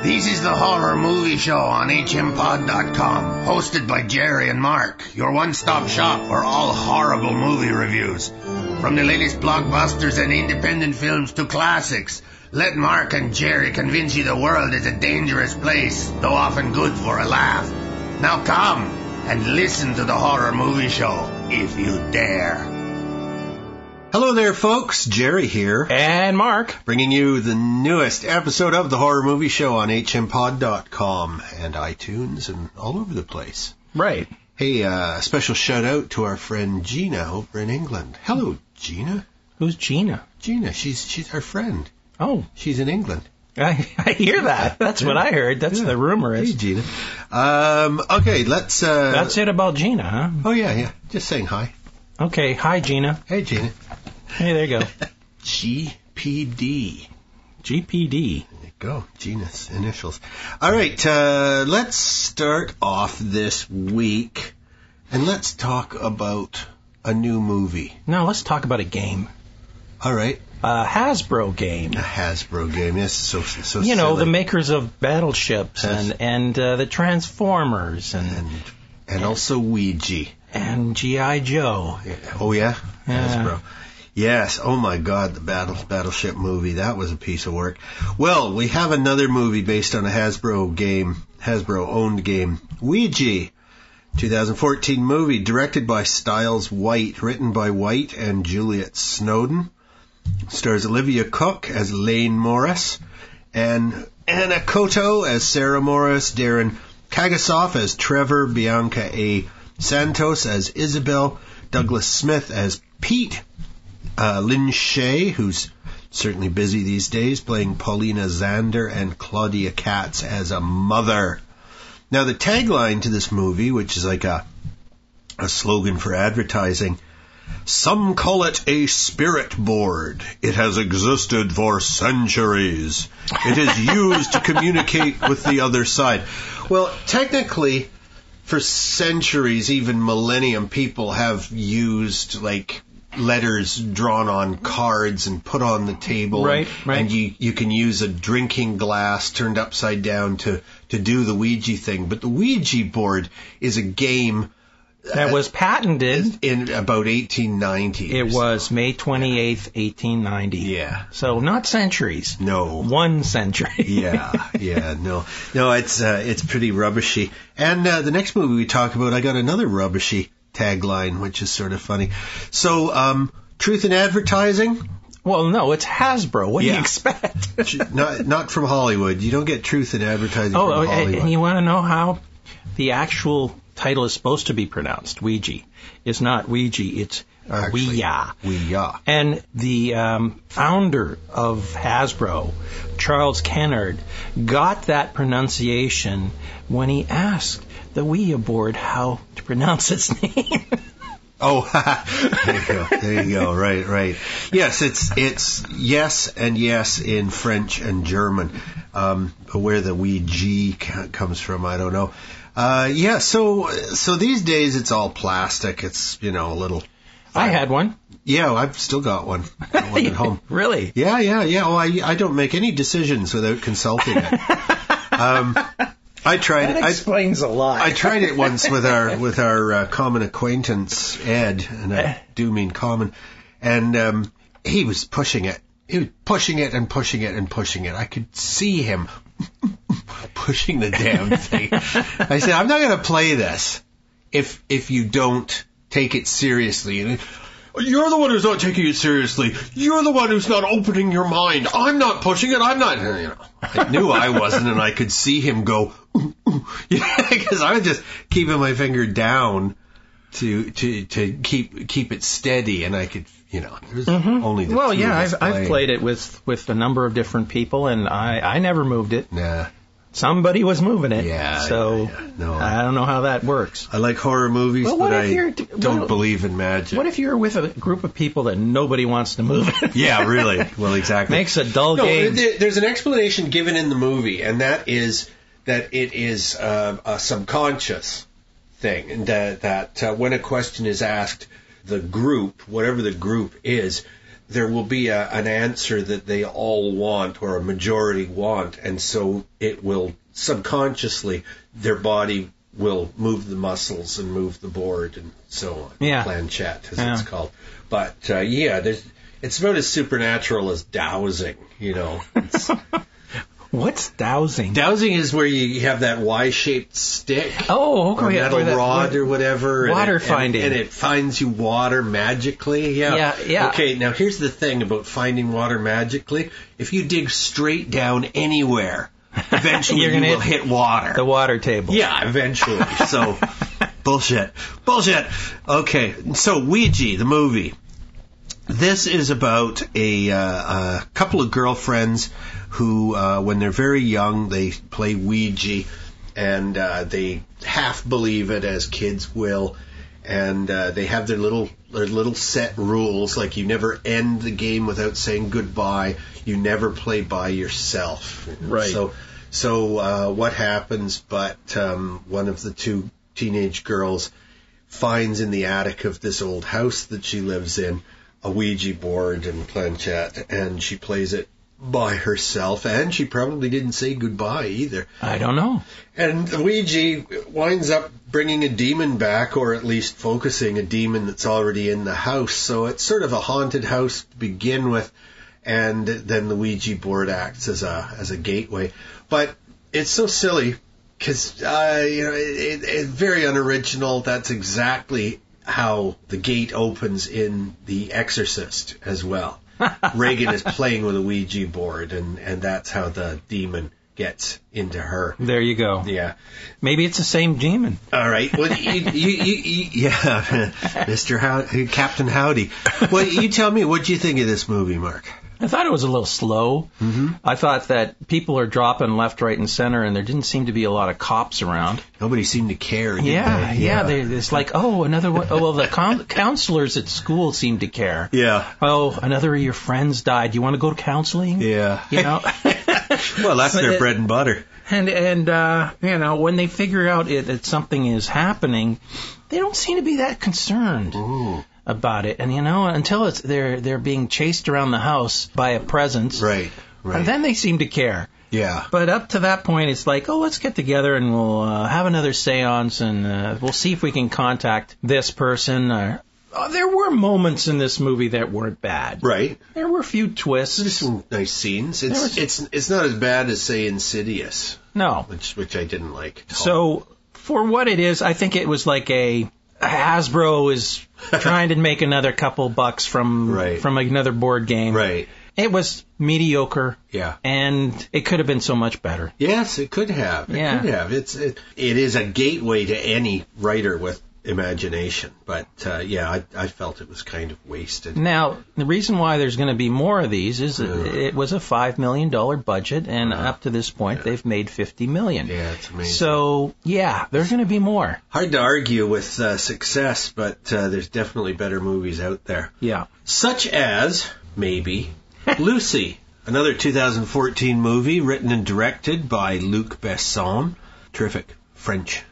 This is the Horror Movie Show on hmpod.com, hosted by Jerry and Mark, your one-stop shop for all horrible movie reviews. From the latest blockbusters and independent films to classics, let Mark and Jerry convince you the world is a dangerous place, though often good for a laugh. Now come and listen to the Horror Movie Show, if you dare. Hello there, folks. Jerry here. And Mark. Bringing you the newest episode of the Horror Movie Show on hmpod.com and iTunes and all over the place. Right. Hey, special shout out to our friend Gina over in England. Hello, Gina. Who's Gina? Gina, she's our friend. Oh. She's in England. I hear that. That's what I heard. That's the rumor is. Hey, Gina. Okay, let's... That's it about Gina, huh? Oh, yeah. Just saying hi. Okay. Hi, Gina. Hey, Gina. Hey, there you go. GPD. GPD. There you go. Gina's initials. All right, let's start off this week, and let's talk about a new movie. No, let's talk about a game. All right. A Hasbro game. A Hasbro game, yes. So you know, silly. the makers of Battleships Yes. and the Transformers and also Ouija. And G.I. Joe. Oh, yeah? Yeah. Hasbro. Yes. Oh, my God, the Battleship movie. That was a piece of work. Well, we have another movie based on a Hasbro game, Hasbro-owned game, Ouija. 2014 movie, directed by Stiles White, written by White and Juliet Snowden. Stars Olivia Cook as Lane Morris, and Anna Cotto as Sarah Morris, Darren Kagasoff as Trevor, Bianca A. Santos as Isabel, Douglas Smith as Pete, Lynn Shay, who's certainly busy these days, playing Paulina Zander, and Claudia Katz as a mother. Now, the tagline to this movie, which is like a slogan for advertising, some call it a spirit board. It has existed for centuries. It is used to communicate with the other side. Well, technically, for centuries, even millennium, people have used, like, letters drawn on cards and put on the table. Right. And you can use a drinking glass turned upside down to do the Ouija thing. But the Ouija board is a game That was patented in about 1890. It was May 28th, 1890. Yeah. So not centuries. No. 1 century. No, it's pretty rubbishy. And the next movie we talk about, I got another rubbishy tagline, which is sort of funny. So, truth in advertising? Well, no, it's Hasbro. What do you expect? not from Hollywood. You don't get truth in advertising from Hollywood. And you want to know how the actual title is supposed to be pronounced? Ouija. It's not Ouija, it's Ouija. Ouija. And the founder of Hasbro, Charles Kennard, got that pronunciation when he asked the Ouija board how to pronounce its name. Oh, there you go. Right. Yes, it's yes and yes in French and German. Where the Ouija comes from, I don't know. So these days it's all plastic. It's, a little... I had one. Yeah, I've still got one. Got one at home. Really? Yeah. Oh, I don't make any decisions without consulting it. I tried it. That explains a lot. I tried it once with our common acquaintance, Ed, and I do mean common, and he was pushing it. He was pushing it and pushing it and pushing it. I could see him pushing the damn thing. I said, I'm not going to play this if you don't take it seriously. And you're the one who's not taking it seriously. You're the one who's not opening your mind. I'm not pushing it. I'm not. I knew I wasn't, and I could see him go, because I was just keeping my finger down to keep it steady, and I could, there was only the two of us I've played it with a number of different people, and I never moved it. Nah. Somebody was moving it. Yeah. So No. I don't know how that works. I like horror movies, Well, but I don't believe in magic. What if you're with a group of people that nobody wants to move it? Yeah, really. Well, exactly. Makes a dull game. There's an explanation given in the movie, and that is that it is a subconscious thing, and that when a question is asked, the group, whatever the group is, there will be an answer that they all want or a majority want, and so it will subconsciously, their body will move the muscles and move the board and so on. Yeah. Planchette, as it's called. But, it's about as supernatural as dowsing, It's, What's dowsing? Dowsing is where you have that Y-shaped stick. Oh, okay. Or metal rod or whatever. Water finding. And it finds you water magically. Yeah. Okay, now here's the thing about finding water magically. If you dig straight down anywhere, eventually you will hit water. The water table. Yeah, eventually. So, bullshit. Okay, so Ouija, the movie. This is about a couple of girlfriends who, when they're very young, they play Ouija, and they half believe it, as kids will, and they have their little set rules, like you never end the game without saying goodbye, you never play by yourself. Right. So what happens, but one of the two teenage girls finds in the attic of this old house that she lives in a Ouija board and planchette, and she plays it by herself, and she probably didn't say goodbye either. I don't know. And Ouija winds up bringing a demon back, or at least focusing a demon that's already in the house. So it's sort of a haunted house to begin with, and then the Ouija board acts as a gateway. But it's so silly because it's very unoriginal. That's exactly how the gate opens in The Exorcist as well. Reagan is playing with a Ouija board, and that's how the demon gets into her. There you go. Yeah. Maybe it's the same demon. All right. Well, yeah, Captain Howdy. Well, you tell me, what do you think of this movie, Mark? I thought it was a little slow. Mm-hmm. I thought that people are dropping left, right, and center, and there didn't seem to be a lot of cops around. Nobody seemed to care. Yeah. It's like, another one. Oh, well, the counselors at school seemed to care. Yeah. Oh, another of your friends died. Do you want to go to counseling? Yeah. Well, that's their bread and butter. And when they figure out that something is happening, they don't seem to be that concerned. Ooh. About it, and until they're being chased around the house by a presence, right, and then they seem to care. Yeah. But up to that point, it's like, let's get together and we'll have another seance, and we'll see if we can contact this person. There were moments in this movie that weren't bad. Right. There were a few twists. There's some nice scenes. It's not as bad as, say, Insidious. No. Which I didn't like. So for what it is, I think it was like Hasbro is trying to make another couple bucks from another board game. Right. It was mediocre. Yeah. And it could have been so much better. Yes, it could have. It could have. It is a gateway to any writer with imagination. But, I felt it was kind of wasted. Now, the reason why there's going to be more of these is it was a $5 million budget, and up to this point, they've made $50 million. Yeah, it's amazing. So, there's going to be more. Hard to argue with success, but there's definitely better movies out there. Yeah. Such as, maybe, Lucy, another 2014 movie written and directed by Luc Besson. Terrific French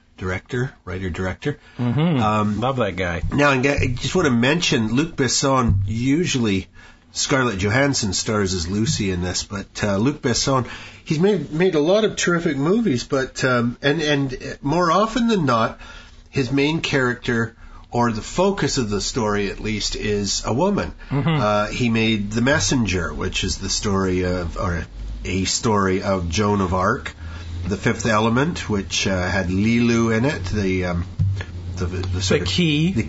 writer-director. Mm-hmm. Love that guy. Now, I just want to mention, Luc Besson, usually Scarlett Johansson stars as Lucy in this, but Luc Besson, he's made a lot of terrific movies, but and more often than not, his main character, or the focus of the story at least, is a woman. Mm-hmm. He made The Messenger, which is a story of Joan of Arc. The Fifth Element, which had Lilu in it, the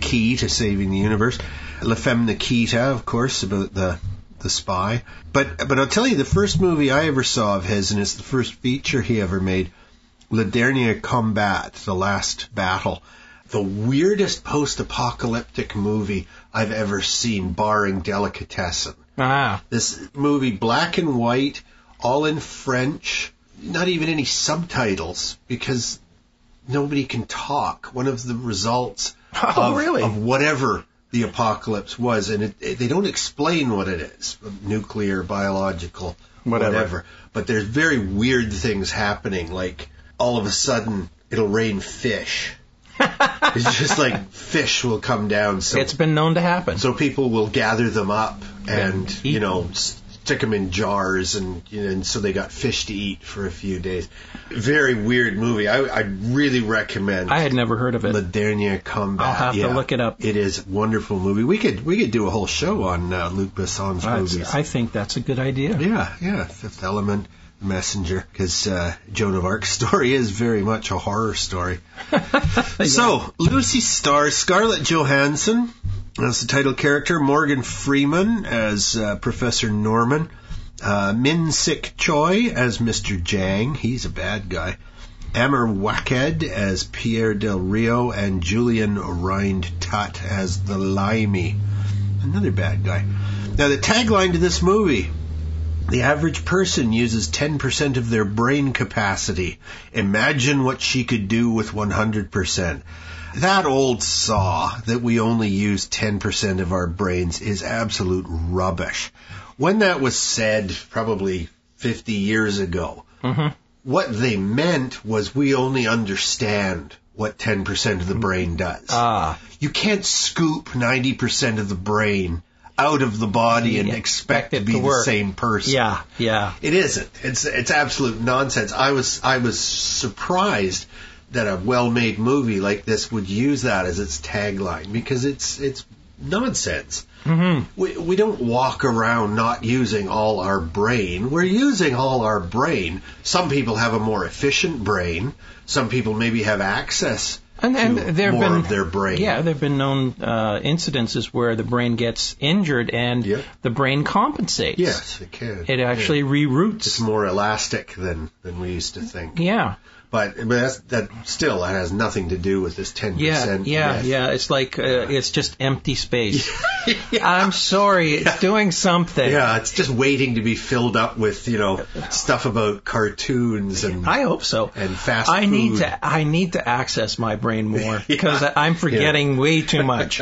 key to saving the universe. La Femme Nikita, of course, about the spy. But I'll tell you, the first movie I ever saw of his, and it's the first feature he ever made, Le Dernier Combat, The Last Battle. The weirdest post-apocalyptic movie I've ever seen, barring Delicatessen. Ah. This movie, black and white, all in French. Not even any subtitles, because nobody can talk. One of the results of whatever the apocalypse was, and they don't explain what it is, nuclear, biological, whatever. But there's very weird things happening, like all of a sudden it'll rain fish. It's just like fish will come down. So it's been known to happen. So people will gather them up and stick them in jars, and so they got fish to eat for a few days. Very weird movie. I really recommend. I had never heard of it. La Dernière Combat. I'll have to look it up. It is a wonderful movie. We could do a whole show on Luc Besson's movies. I think that's a good idea. Yeah. Fifth Element, Messenger, because Joan of Arc's story is very much a horror story. So, Lucy stars Scarlett Johansson as the title character, Morgan Freeman as Professor Norman, Min Sik Choi as Mr. Jang, he's a bad guy, Amr Waked as Pierre Del Rio, and Julian Rind Tut as the Limey, another bad guy. Now, the tagline to this movie: the average person uses 10% of their brain capacity. Imagine what she could do with 100%. That old saw that we only use 10% of our brains is absolute rubbish. When that was said, probably 50 years ago, what they meant was we only understand what 10% of the brain does. You can't scoop 90% of the brain out of the body and expect to be the same person. Yeah. It isn't. It's absolute nonsense. I was surprised that a well-made movie like this would use that as its tagline, because it's nonsense. We don't walk around not using all our brain. We're using all our brain. Some people have a more efficient brain. Some people maybe have access to more of their brain. Yeah, there have been known incidences where the brain gets injured and the brain compensates. Yes, it can. It actually reroutes. It's more elastic than we used to think. Yeah. But that still has nothing to do with this 10%. Yeah. It's like it's just empty space. I'm sorry, it's doing something. Yeah, it's just waiting to be filled up with stuff about cartoons and. I hope so. And fast food. I need to access my brain more because I'm forgetting way too much.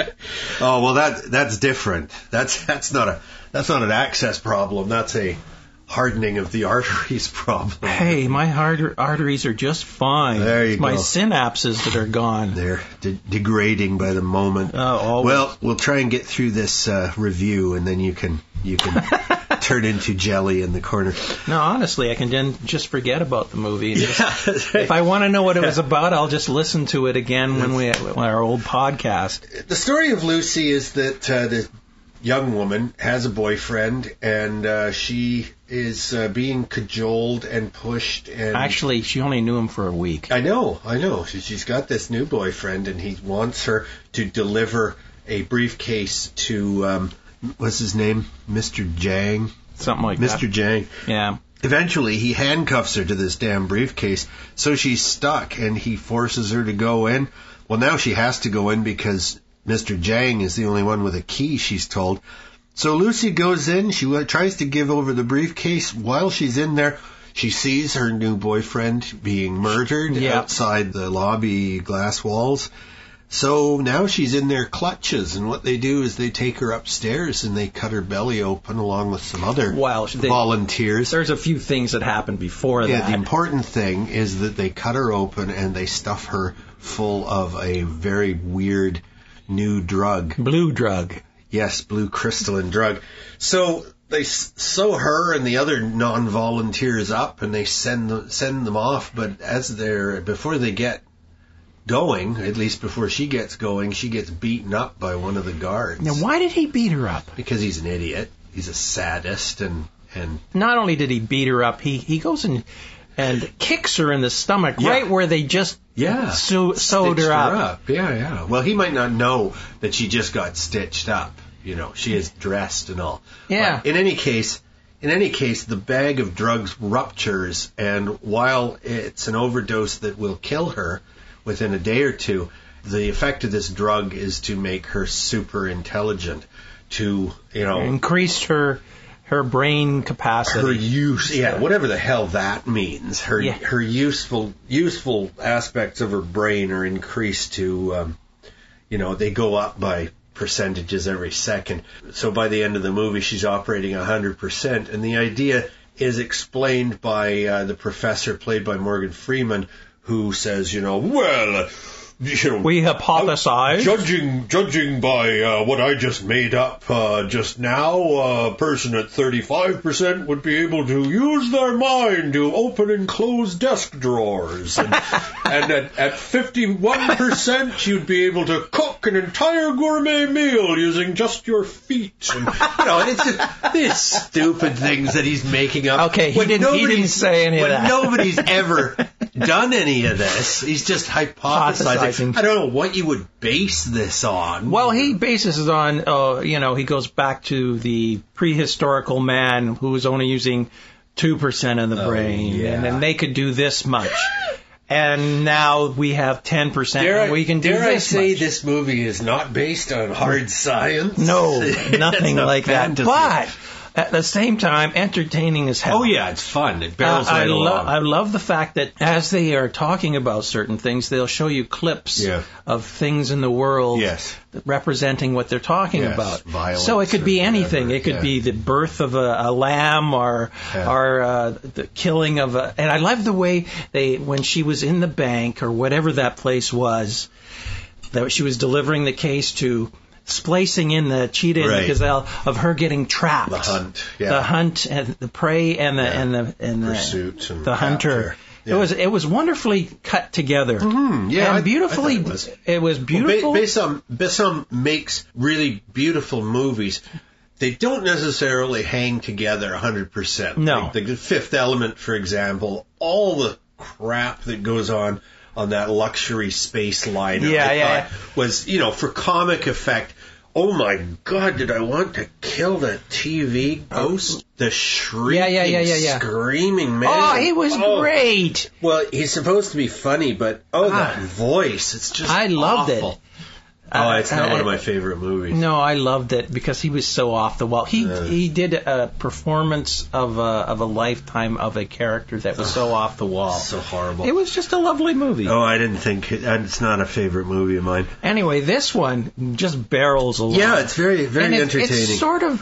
Oh well, that's different. That's not an access problem. That's a hardening of the arteries problem. Hey, my arteries are just fine. There you go. My synapses that are gone. They're degrading by the moment. Oh, always. Well, we'll try and get through this review, and then you can turn into jelly in the corner. No, honestly, I can then just forget about the movie. If I want to know what it was about, I'll just listen to it again when our old podcast. The story of Lucy is that the young woman has a boyfriend, and she is being cajoled and pushed. And actually, she only knew him for a week. I know. She's got this new boyfriend, and he wants her to deliver a briefcase to what's his name, Mr. Jang, something like that. Mr. Jang. Yeah. Eventually, he handcuffs her to this damn briefcase, so she's stuck, and he forces her to go in. Well, now she has to go in because Mr. Jang is the only one with a key, she's told. So Lucy goes in. She tries to give over the briefcase. While she's in there, she sees her new boyfriend being murdered outside the lobby glass walls. So now she's in their clutches, and what they do is they take her upstairs and they cut her belly open along with some other volunteers. There's a few things that happen before that. Yeah, the important thing is that they cut her open and they stuff her full of a very weird new drug. Blue drug. Yes, blue crystalline drug. So they sew her and the other non-volunteers up, and they send them off. But before they get going, at least before she gets going, she gets beaten up by one of the guards. Now, why did he beat her up? Because he's an idiot. He's a sadist, and not only did he beat her up, he goes and kicks her in the stomach, right where they just sewed her up. Yeah. Well, he might not know that she just got stitched up. She is dressed and all. Yeah. But in any case, the bag of drugs ruptures, and while it's an overdose that will kill her within a day or two, the effect of this drug is to make her super intelligent, to increase her brain capacity. Her use, whatever the hell that means. Her useful aspects of her brain are increased to, they go up by percentages every second. So by the end of the movie, she's operating 100%. And the idea is explained by the professor, played by Morgan Freeman, who says, well, We hypothesize. Judging by what I just made up just now, a person at 35% would be able to use their mind to open and close desk drawers. And at 51%, you'd be able to cook an entire gourmet meal using just your feet. And, it's just these stupid things that he's making up. Okay, he didn't say any of that. Nobody's ever done any of this. He's just hypothesizing. I don't know what you would base this on. Well, he bases it on, he goes back to the prehistorical man who was only using 2% of the brain, and then they could do this much. And now we have 10%, and we can do this much. Dare I say this movie is not based on hard science? No, nothing like fantasy. That. But at the same time, entertaining as hell. Oh, yeah, it's fun. It barrels right along. I love the fact that as they are talking about certain things, they'll show you clips of things in the world representing what they're talking about. Violence, so it could be anything. Whatever. It could be the birth of a lamb or the killing of a... And I love the way when she was in the bank or whatever that place was, that she was delivering the case to... splicing in the cheetah in the gazelle of her getting trapped. The hunt and the prey and the pursuit and the hunter. Yeah. It was wonderfully cut together. And beautifully. It was beautiful. Well, Besson makes really beautiful movies. They don't necessarily hang together 100%. No. Like the Fifth Element, for example, all the crap that goes on that luxury space liner, I thought was, for comic effect. Oh my God, did I want to kill the TV ghost? The shrieking, screaming man. Oh, he was great. Well, he's supposed to be funny, but that voice, it's just I loved awful. It. It's not one of my favorite movies. No, I loved it because he was so off the wall. He did a performance of a lifetime of a character that was so off the wall. So horrible. It was just a lovely movie. Oh, I didn't think it's not a favorite movie of mine. Anyway, this one just barrels along. Yeah, it's very, very entertaining.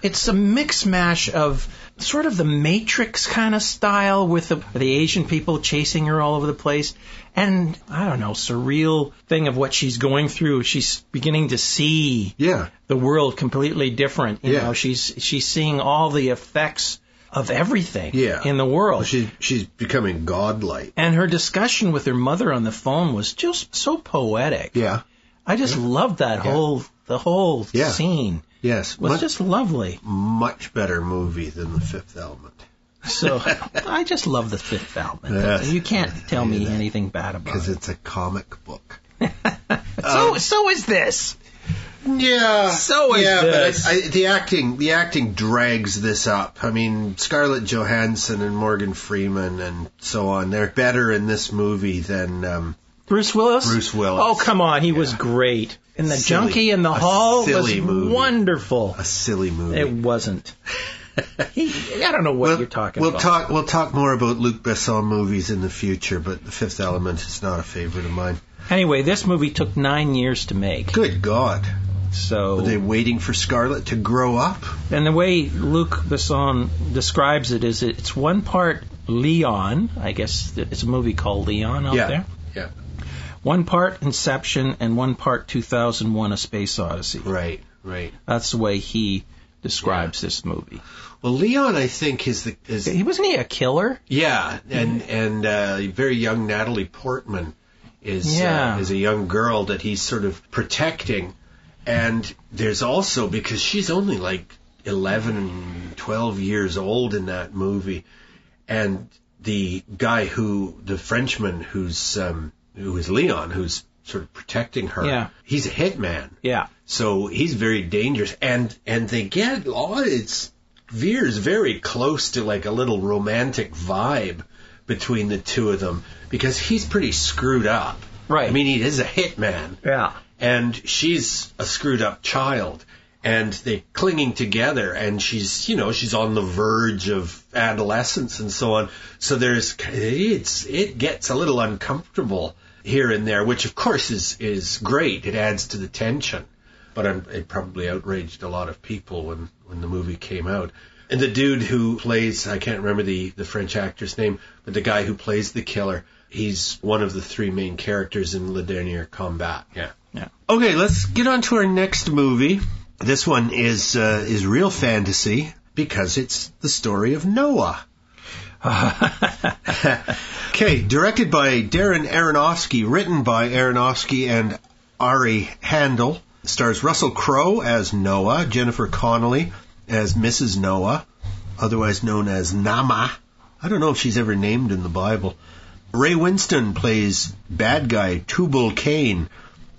It's a mix mash of sort of the Matrix kind of style with the Asian people chasing her all over the place. And, I don't know, surreal thing of what she's going through. She's beginning to see the world completely different. You know, she's seeing all the effects of everything in the world. Well, she's becoming godlike. And her discussion with her mother on the phone was just so poetic. Yeah. I just loved that whole scene. Yes. It was just lovely. Much better movie than The Fifth Element. So, I just love The Fifth Element. Yes. You can't tell me anything bad about it. Because it's a comic book. So is this. Yeah. So is this. But the acting drags this up. I mean, Scarlett Johansson and Morgan Freeman and so on, they're better in this movie than... Bruce Willis? Bruce Willis. Oh, come on. He was great. And the junkie in the hall was wonderful. A silly movie. It wasn't. I don't know what you're talking about. We'll talk more about Luc Besson movies in the future, but The Fifth Element is not a favorite of mine. Anyway, this movie took 9 years to make. Good God. So were they waiting for Scarlett to grow up? And the way Luc Besson describes it is it's one part Leon. I guess it's a movie called Leon out there. Yeah. One part Inception and one part 2001: A Space Odyssey. Right. That's the way he describes this movie. Well, Leon, I think, wasn't he a killer? Yeah, and very young Natalie Portman is a young girl that he's sort of protecting, and there's also, because she's only like 11 and 12 years old in that movie, and the guy the Frenchman who is Leon, who's sort of protecting her, he's a hitman. Yeah. So he's very dangerous, and they get it veers very close to like a little romantic vibe between the two of them, because he's pretty screwed up. Right. I mean, he is a hitman. Yeah. And she's a screwed up child, and they're clinging together, and she's on the verge of adolescence and so on. So it gets a little uncomfortable here and there, which of course is great. It adds to the tension. But it probably outraged a lot of people when the movie came out. And the dude who plays, I can't remember the French actor's name, but the guy who plays the killer, he's one of the three main characters in Le Dernier Combat. Yeah. Okay, let's get on to our next movie. This one is real fantasy because it's the story of Noah. Okay, directed by Darren Aronofsky, written by Aronofsky and Ari Handel. Stars Russell Crowe as Noah, Jennifer Connelly as Mrs. Noah, otherwise known as Nama. I don't know if she's ever named in the Bible. Ray Winston plays bad guy Tubal-Cain.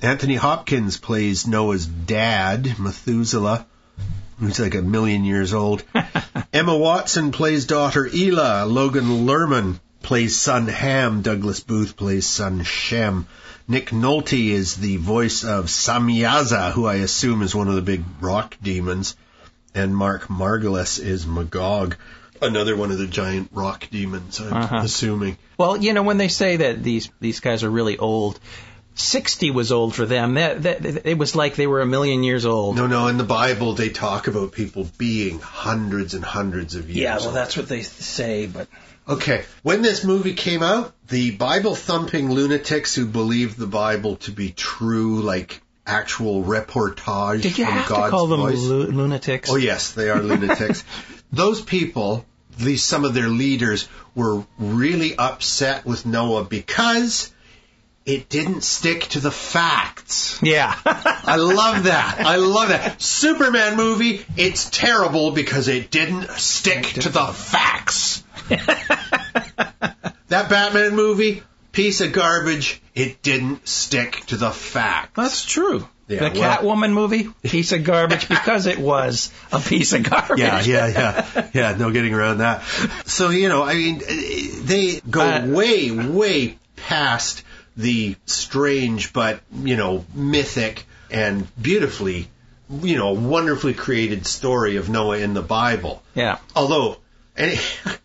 Anthony Hopkins plays Noah's dad, Methuselah, who's like 1,000,000 years old. Emma Watson plays daughter Elah. Logan Lerman plays son Ham. Douglas Booth plays son Shem. Nick Nolte is the voice of Samyaza, who I assume is one of the big rock demons. And Mark Margolis is Magog, another one of the giant rock demons, I'm assuming. Well, when they say that these guys are really old, 60 was old for them. It was like they were 1,000,000 years old. No, in the Bible they talk about people being hundreds and hundreds of years Yeah, well, old. that's what they say, but... Okay, when this movie came out, the Bible-thumping lunatics who believed the Bible to be true, like actual reportage Did you from have God's to call them voice. lunatics? Oh, yes, they are lunatics. Those people, some of their leaders, were really upset with Noah because it didn't stick to the facts. Yeah. I love that. Superman movie, it's terrible because it didn't stick to the facts. That Batman movie, piece of garbage, it didn't stick to the facts. That's true. Yeah, the Catwoman movie, piece of garbage because it was a piece of garbage. Yeah, no getting around that. So, they go way past the strange but, mythic and beautifully, wonderfully created story of Noah in the Bible. Yeah. Although,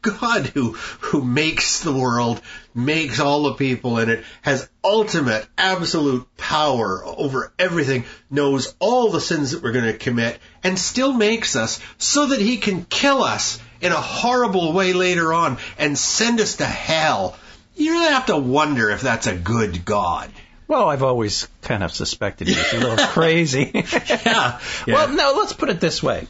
God who makes the world, makes all the people in it, has ultimate, absolute power over everything, knows all the sins that we're going to commit, and still makes us so that he can kill us in a horrible way later on and send us to hell. You really have to wonder if that's a good God. Well, I've always kind of suspected he was a little crazy. Yeah. Well, no, let's put it this way.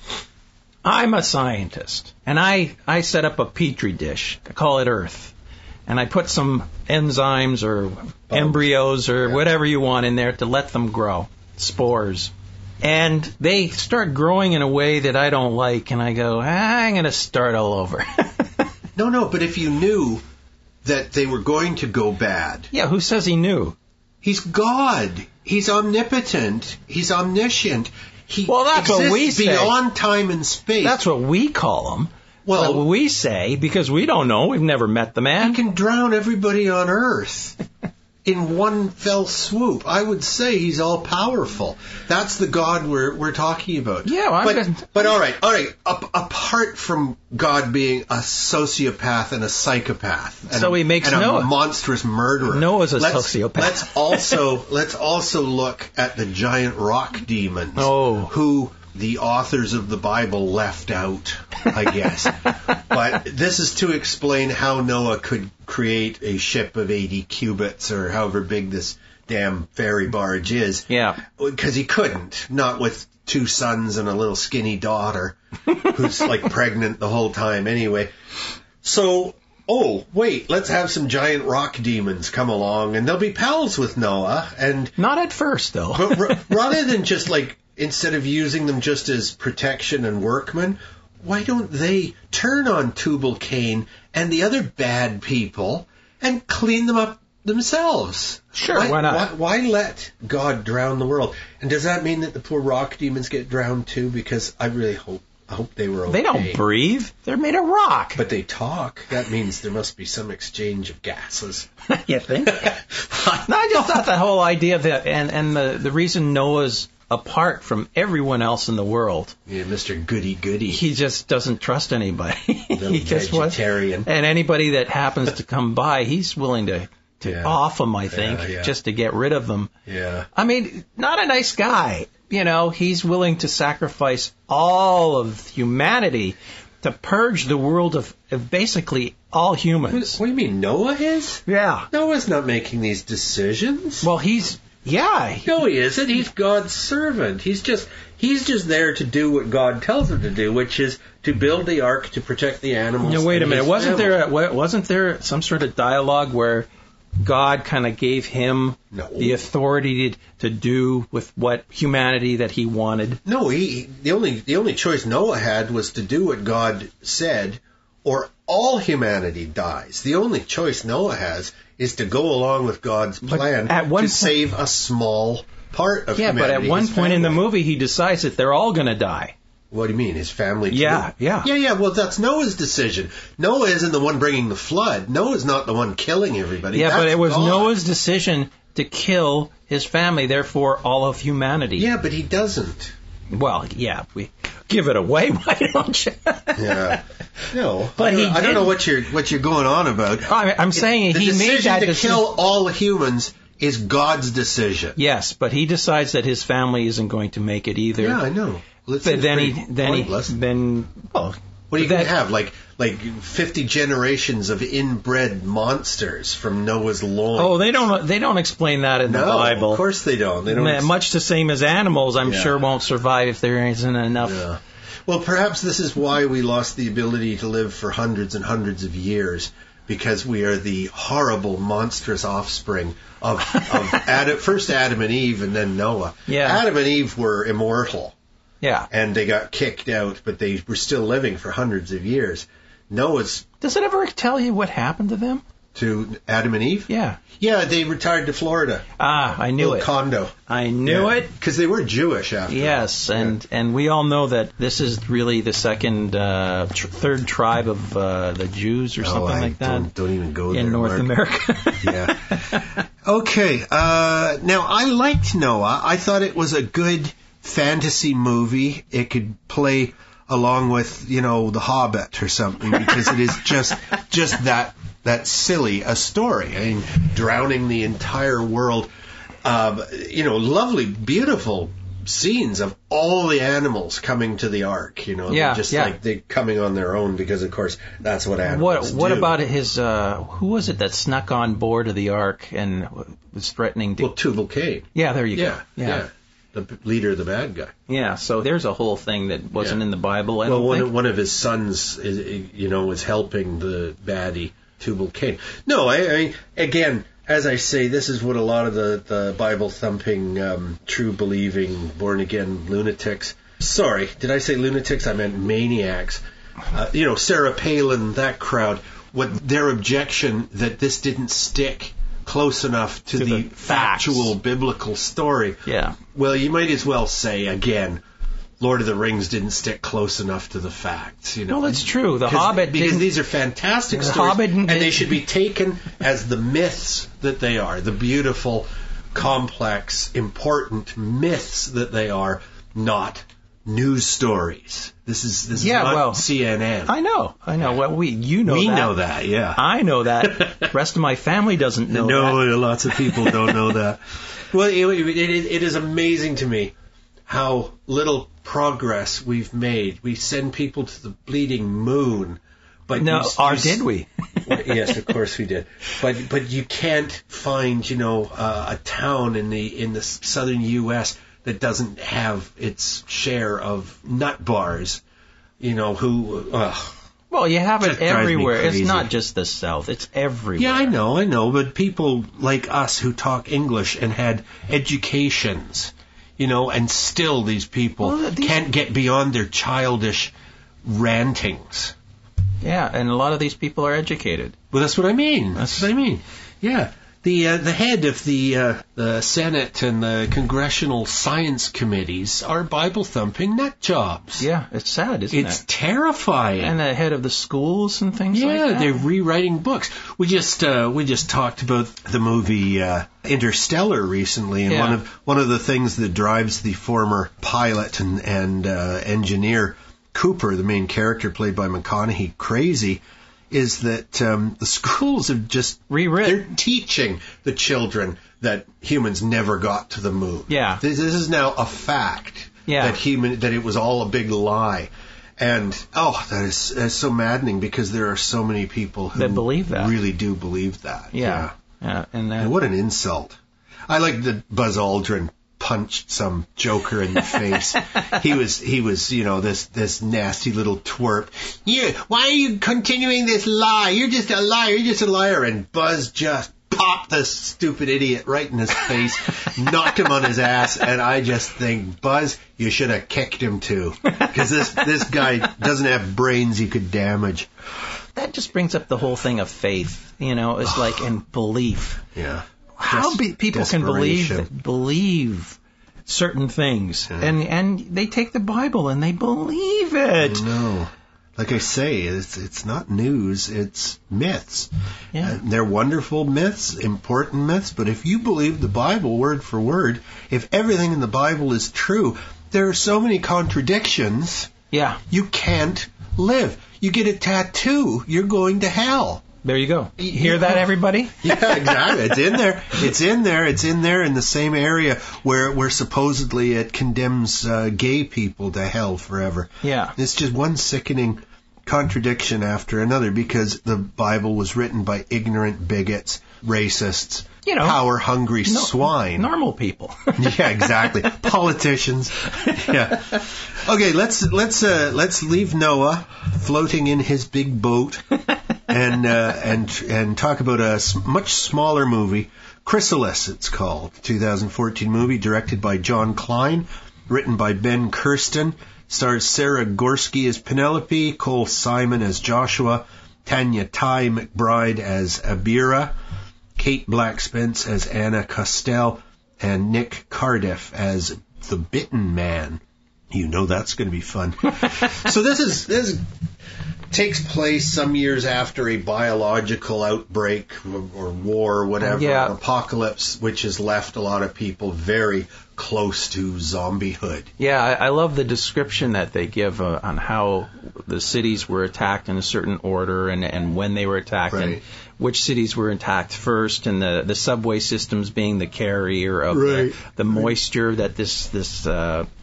I'm a scientist, and I set up a petri dish. I call it Earth. And I put some enzymes or embryos or whatever you want in there to let them grow, spores. And they start growing in a way that I don't like, and I go, I'm going to start all over. No, but if you knew that they were going to go bad. Yeah, who says he knew? He's God. He's omnipotent. He's omniscient. He that's what we say. Beyond time and space. That's what we call him. Well, what we say, because we don't know. We've never met the man. He can drown everybody on Earth in one fell swoop. I would say he's all powerful. That's the God we're talking about. Yeah, but all right. Apart from God being a sociopath and a psychopath, so he makes Noah a monstrous murderer. Noah's a sociopath. Let's also look at the giant rock demons. Who the authors of the Bible left out, I guess. But this is to explain how Noah could create a ship of 80 cubits or however big this damn ferry barge is. Yeah. Because he couldn't, not with 2 sons and a little skinny daughter who's like pregnant the whole time anyway. So, let's have some giant rock demons come along and they'll be pals with Noah. And not at first, though. But rather than just instead of using them just as protection and workmen, why don't they turn on Tubal-Cain and the other bad people and clean them up themselves? Sure, why not? Why let God drown the world? And does that mean that the poor rock demons get drowned too? Because I really hope they were okay. They don't breathe. They're made of rock. But they talk. That means there must be some exchange of gases. You think? No, I just thought the whole idea that, and the reason Noah's apart from everyone else in the world. Yeah, Mr. Goody-Goody. He just doesn't trust anybody. He just vegetarian. And anybody that happens to come by, he's willing to off them, I think, just to get rid of them. Yeah. I mean, not a nice guy. He's willing to sacrifice all of humanity to purge the world of basically all humans. What do you mean, Noah is? Yeah. Noah's not making these decisions. Well, yeah. No, he isn't. He's God's servant. He's just there to do what God tells him to do, which is to build the ark to protect the animals. No, wait a minute. Wasn't there some sort of dialogue where God kind of gave him the authority to do with what humanity that he wanted? No, the only choice Noah had was to do what God said, or all humanity dies. The only choice Noah has is to go along with God's plan to save a small part of humanity. Yeah, but at one point in the movie, he decides that they're all going to die. What do you mean, his family too? Yeah. Well, that's Noah's decision. Noah isn't the one bringing the flood. Noah's not the one killing everybody. Yeah, that's but it was God. Noah's decision to kill his family, therefore all of humanity. Yeah, but he doesn't. Well, yeah, we give it away, why don't you? Yeah. No, but I don't know what you're going on about. I'm saying he made that decision to kill all humans is God's decision. Yes, but he decides that his family isn't going to make it either. Yeah, I know. But then what are you going to have? Like 50 generations of inbred monsters from Noah's loins. Oh, they don't explain that in the Bible. Of course they don't. They don't. Much the same as animals, I'm sure won't survive if there isn't enough. Yeah. Well, perhaps this is why we lost the ability to live for hundreds and hundreds of years, because we are the horrible, monstrous offspring of first Adam and Eve and then Noah. Yeah. Adam and Eve were immortal. Yeah. And they got kicked out, but they were still living for hundreds of years. Noah's... Does it ever tell you what happened to them? To Adam and Eve? Yeah. Yeah, they retired to Florida. I knew it. Condo. I knew it. Because they were Jewish after all. Yes, and we all know that this is really the third tribe of the Jews or something like that. Don't even go there, in North America. Yeah. Okay. Now, I liked Noah. I thought it was a good fantasy movie. It could play along with, The Hobbit or something, because it is just that silly a story. I mean, drowning the entire world. Lovely, beautiful scenes of all the animals coming to the ark. Like they're coming on their own, because of course that's what animals do. What about his? Who was it that snuck on board of the ark and was threatening to? Well, Tubal-Cain. Yeah, there you go. Yeah. The leader of the bad guy. Yeah, so there's a whole thing that wasn't in the Bible. One of his sons, was helping the baddie Tubal-Cain. No, I again, as I say, this is what a lot of the Bible-thumping, true-believing, born-again lunatics... Sorry, did I say lunatics? I meant maniacs. Sarah Palin, that crowd, what their objection that this didn't stick close enough to the factual biblical story. Yeah. Well, you might as well say, again, Lord of the Rings didn't stick close enough to the facts. Well, that's true. The Hobbit because these are fantastic stories, and they should be taken as the myths that they are, the beautiful, complex, important myths that they are, not news stories. This is not CNN. I know. Well, we know that. Yeah. I know that. The rest of my family doesn't know that. No, lots of people don't know that. Well, it is amazing to me how little progress we've made. We send people to the bleeding moon, but did we? Yes, of course we did. But you can't find a town in the southern U.S. that doesn't have its share of nut bars, Well, you have it everywhere. It's not just the South. It's everywhere. Yeah, I know. But people like us who talk English and had educations, and still these people can't get beyond their childish rantings. Yeah, and a lot of these people are educated. Well, that's what I mean. Yeah. The head of the Senate and the Congressional Science Committees are Bible-thumping nut jobs. Yeah, it's sad, isn't it? It's terrifying. And the head of the schools and things like that. Yeah, they're rewriting books. We just talked about the movie Interstellar recently, and one of the things that drives the former pilot and engineer Cooper, the main character played by McConaughey, crazy, is that the schools have just rewritten. They're teaching the children that humans never got to the moon. Yeah. This is now a fact. Yeah. That it was all a big lie. And, that's so maddening because there are so many people who that believe that. Really do believe that. Yeah. And what an insult. I like that Buzz Aldrin punched some joker in the face. He was, this nasty little twerp. Why are you continuing this lie? You're just a liar. You're just a liar. And Buzz just popped this stupid idiot right in his face, knocked him on his ass, and I just think, Buzz, you should have kicked him too, because this guy doesn't have brains you could damage. That just brings up the whole thing of faith, it's like in belief. Yeah. How people can believe certain things, and they take the Bible and they believe it. No. Like I say, it's not news, it's myths. Yeah. They're wonderful myths, important myths, but if you believe the Bible word for word, if everything in the Bible is true, there are so many contradictions. Yeah. You can't live. You get a tattoo, you're going to hell. There you go. You hear that, everybody? Yeah, exactly. It's in there. It's in there in the same area where supposedly it condemns gay people to hell forever. Yeah. It's just one sickening contradiction after another because the Bible was written by ignorant bigots, racists, power-hungry swine. Normal people. Yeah, exactly. Politicians. Yeah. Okay, let's leave Noah floating in his big boat and talk about a much smaller movie, Chrysalis. It's called 2014 movie directed by John Klein, written by Ben Kirsten. Stars Sarah Gorski as Penelope, Cole Simon as Joshua, Tanya Ty McBride as Abira, Kate Blackspence as Anna Costell, and Nick Cardiff as the Bitten Man. That's going to be fun. So this takes place some years after a biological outbreak or war or whatever, an apocalypse, which has left a lot of people very close to zombiehood. Yeah, I love the description that they give on how the cities were attacked in a certain order and when they were attacked and which cities were attacked first, and the subway systems being the carrier of the moisture that this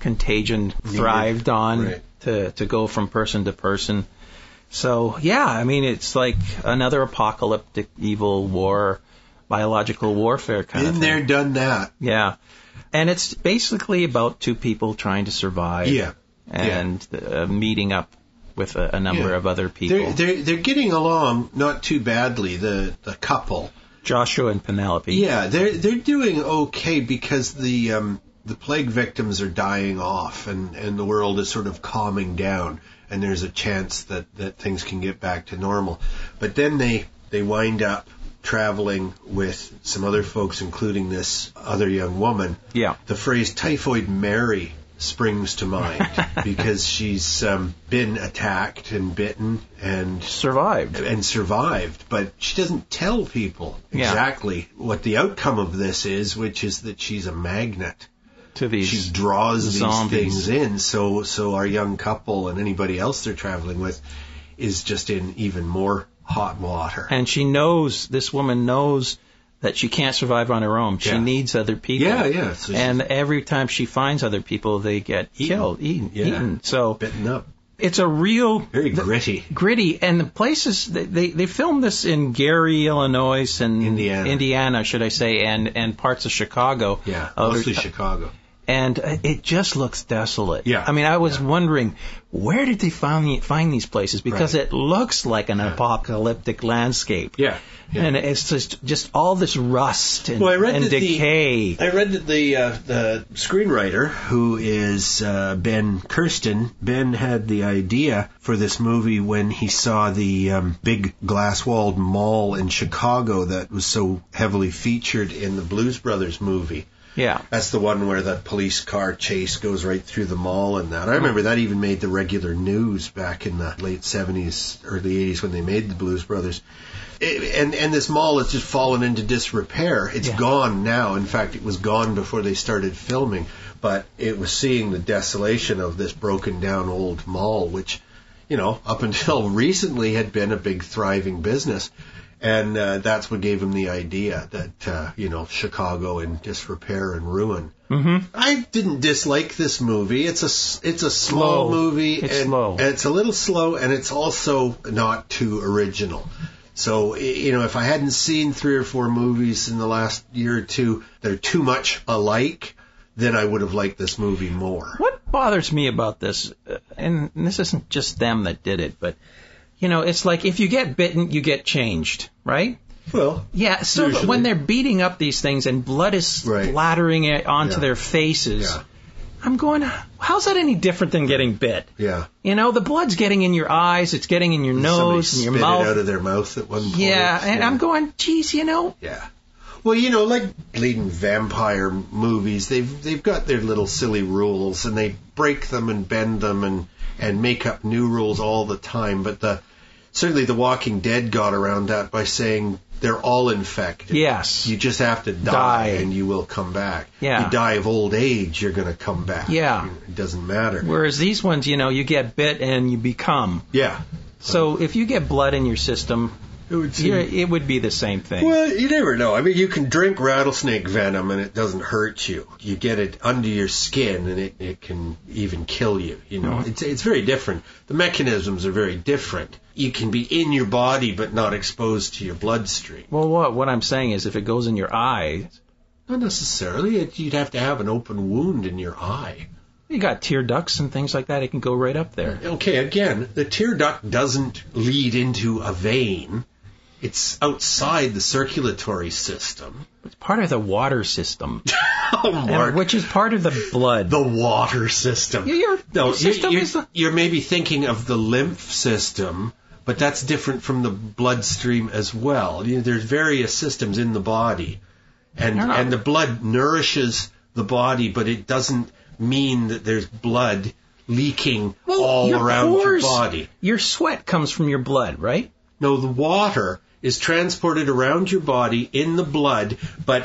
contagion thrived on to go from person to person. So, it's like another apocalyptic evil war, biological warfare kind of thing. Been there, done that. Yeah. And it's basically about two people trying to survive. Yeah. And meeting up with a number of other people. They're getting along not too badly, the couple. Joshua and Penelope. Yeah, they're doing okay because the plague victims are dying off and the world is sort of calming down. And there's a chance that things can get back to normal. But then they wind up traveling with some other folks, including this other young woman. Yeah. The phrase Typhoid Mary springs to mind because she's been attacked and bitten and survived. But she doesn't tell people exactly what the outcome of this is, which is that she's a magnet. She draws these things in, so our young couple and anybody else they're traveling with is just in even more hot water. And this woman knows that she can't survive on her own. She needs other people. Yeah. So and every time she finds other people, they get eaten. So bitten up. It's a real... Very gritty. Gritty. And the places... They filmed this in Gary, Illinois, and... Indiana, should I say, and parts of Chicago. Yeah, mostly Chicago. And it just looks desolate. Yeah. I mean, I was wondering, where did they find these places? Because it looks like an apocalyptic landscape. Yeah. And it's just all this rust and decay. I read that the screenwriter, who is Ben Kirsten, Ben had the idea for this movie when he saw the big glass-walled mall in Chicago that was so heavily featured in the Blues Brothers movie. Yeah. That's the one where the police car chase goes right through the mall and that. I remember that even made the regular news back in the late 70s, early 80s when they made the Blues Brothers. And this mall has just fallen into disrepair. It's gone now. In fact, it was gone before they started filming. But it was seeing the desolation of this broken down old mall, which, up until recently had been a big thriving business. And that's what gave him the idea that, Chicago in disrepair and ruin. Mm-hmm. I didn't dislike this movie. It's a slow movie. Slow. And it's a little slow, and it's also not too original. So, if I hadn't seen 3 or 4 movies in the last year or two that are too much alike, then I would have liked this movie more. What bothers me about this, and this isn't just them that did it, but, it's like if you get bitten, you get changed, right? Well, yeah, so usually. When they're beating up these things and blood is splattering it onto their faces, I'm going, how's that any different than getting bit? Yeah. The blood's getting in your eyes, it's getting in your nose and your mouth. Spit it out of their mouth at one point. Yeah, and I'm going, geez, Yeah. Well, like bleeding vampire movies, they've got their little silly rules, and they break them and bend them and make up new rules all the time. But certainly The Walking Dead got around that by saying they're all infected. Yes. You just have to die and you will come back. Yeah. You die of old age, you're going to come back. Yeah. It doesn't matter. Whereas these ones, you get bit and you become. Yeah. So if you get blood in your system, it would be the same thing. Well, you never know. I mean, you can drink rattlesnake venom and it doesn't hurt you. You get it under your skin and it can even kill you. Mm-hmm. It's very different. The mechanisms are very different. You can be in your body but not exposed to your bloodstream. Well, what I'm saying is if it goes in your eye... Not necessarily. You'd have to have an open wound in your eye. You got tear ducts and things like that. It can go right up there. Okay, again, the tear duct doesn't lead into a vein. It's outside the circulatory system. It's part of the water system. Oh, Mark. Which is part of the blood. The water system. You're maybe thinking of the lymph system, but that's different from the bloodstream as well. There's various systems in the body, and the blood nourishes the body, but it doesn't mean that there's blood leaking all around your body. Your sweat comes from your blood, right? No, the water is transported around your body in the blood, but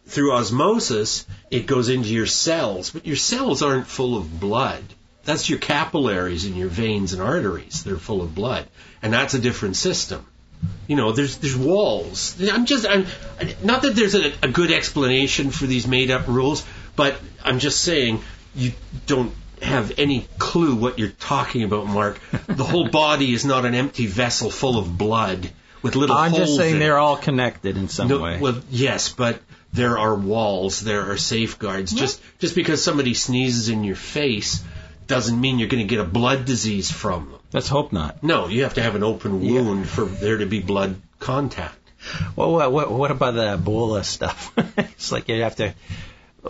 through osmosis, it goes into your cells. But your cells aren't full of blood. That's your capillaries and your veins and arteries. They're full of blood. And that's a different system. There's walls. Not that there's a good explanation for these made-up rules, but I'm just saying you don't have any clue what you're talking about, Mark. The whole body is not an empty vessel full of blood with little holes in it. I'm just saying they're all connected in some way. Well, yes, but there are walls, there are safeguards. What? Just because somebody sneezes in your face doesn't mean you're going to get a blood disease from them. Let's hope not. No, you have to have an open wound for there to be blood contact. Well, what about the Ebola stuff? It's like you have to...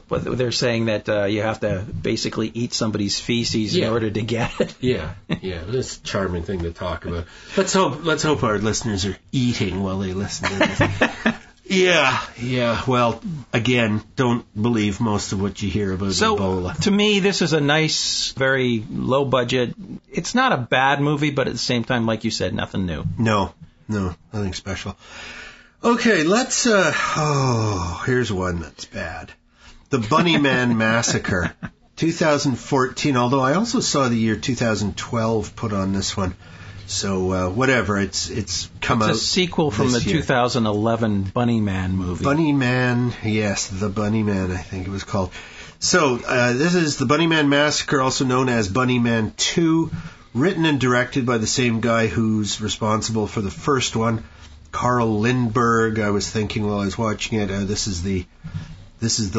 But they're saying that you have to basically eat somebody's feces in order to get it. Yeah, that's a charming thing to talk about. Let's hope our listeners are eating while they listen to this. Yeah. Well, again, don't believe most of what you hear about Ebola. To me, this is a nice, very low budget. It's not a bad movie, but at the same time, like you said, nothing new. No, nothing special. Okay, let's. Here's one that's bad. The Bunnyman Massacre, 2014, although I also saw the year 2012 put on this one. So, whatever, it's come out. It's a sequel from the 2011 Bunnyman movie. Bunnyman, yes, The Bunnyman, I think it was called. So, this is The Bunnyman Massacre, also known as Bunnyman 2, written and directed by the same guy who's responsible for the first one, Carl Lindbergh. I was thinking while I was watching it, this is the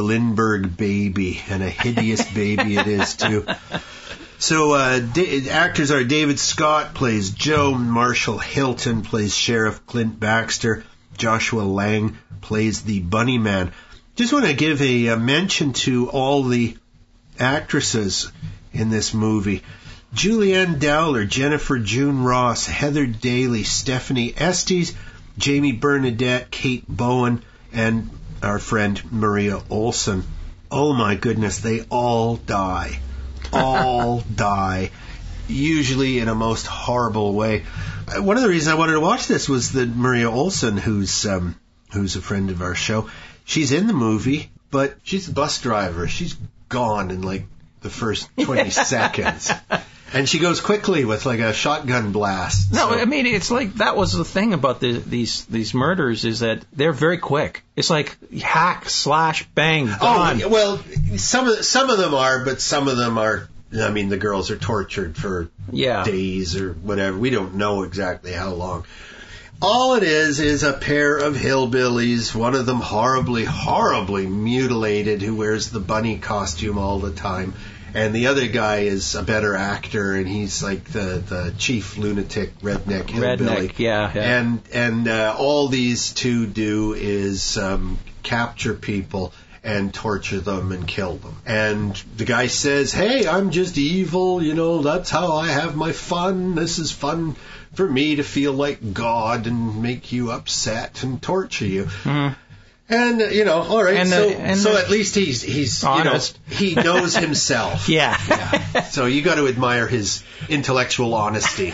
Lindbergh baby, and a hideous baby it is, too. So, actors are David Scott plays Joe, Marshall Hilton plays Sheriff Clint Baxter, Joshua Lang plays the Bunnyman. Just want to give a mention to all the actresses in this movie. Julianne Dowler, Jennifer June Ross, Heather Daly, Stephanie Estes, Jamie Bernadette, Kate Bowen, and our friend Maria Olsen. Oh my goodness, they all die. All die. Usually in a most horrible way. One of the reasons I wanted to watch this was that Maria Olsen, who's a friend of our show, she's in the movie, but she's the bus driver. She's gone in like the first 20 seconds. And she goes quickly with like a shotgun blast. No, So- I mean, it's like that was the thing about these murders is that they're very quick. It's like hack, slash, bang, gone. Oh, well, some of them are, but some of them are. I mean, the girls are tortured for days or whatever. We don't know exactly how long. All it is a pair of hillbillies, one of them horribly, horribly mutilated, who wears the bunny costume all the time. And the other guy is a better actor, and he's like the chief lunatic redneck hillbilly. Redneck, yeah. And all these two do is capture people and torture them and kill them. And the guy says, hey, I'm just evil, that's how I have my fun. This is fun for me to feel like God and make you upset and torture you. Mm. And, all right, so at least he's honest. He knows himself. Yeah. So you got to admire his intellectual honesty.